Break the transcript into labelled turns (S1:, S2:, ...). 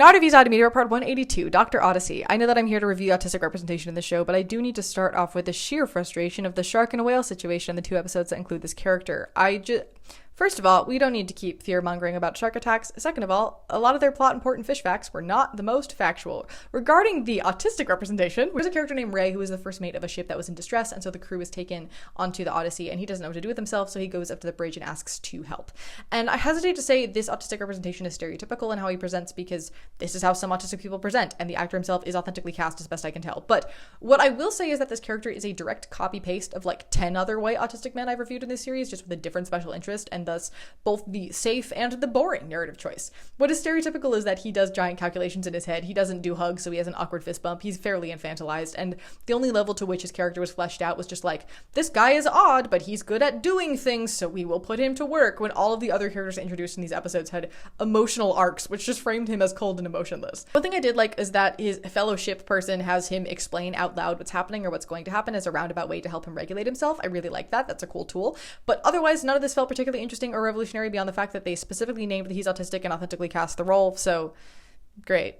S1: Art of Usada Meteor Part 182, Dr. Odyssey. I know that I'm here to review autistic representation in the show, but I do need to start off with the sheer frustration of the shark and a whale situation in the 2 episodes that include this character. First of all, we don't need to keep fear-mongering about shark attacks. Second of all, a lot of their plot-important fish facts were not the most factual. Regarding the autistic representation, there's a character named Ray who is the first mate of a ship that was in distress, and so the crew is taken onto the Odyssey, and he doesn't know what to do with himself, so he goes up to the bridge and asks to help. And I hesitate to say this autistic representation is stereotypical in how he presents, because this is how some autistic people present, and the actor himself is authentically cast as best I can tell. But what I will say is that this character is a direct copy-paste of like 10 other white autistic men I've reviewed in this series, just with a different special interest, and thus both the safe and the boring narrative choice. What is stereotypical is that he does giant calculations in his head, he doesn't do hugs, so he has an awkward fist bump, he's fairly infantilized, and the only level to which his character was fleshed out was just like, this guy is odd, but he's good at doing things, so we will put him to work, when all of the other characters introduced in these episodes had emotional arcs, which just framed him as cold and emotionless. One thing I did like is that his fellowship person has him explain out loud what's happening or what's going to happen as a roundabout way to help him regulate himself. I really like that. That's a cool tool. But otherwise, none of this felt particularly interesting or revolutionary beyond the fact that they specifically named that he's autistic and authentically cast the role, so great.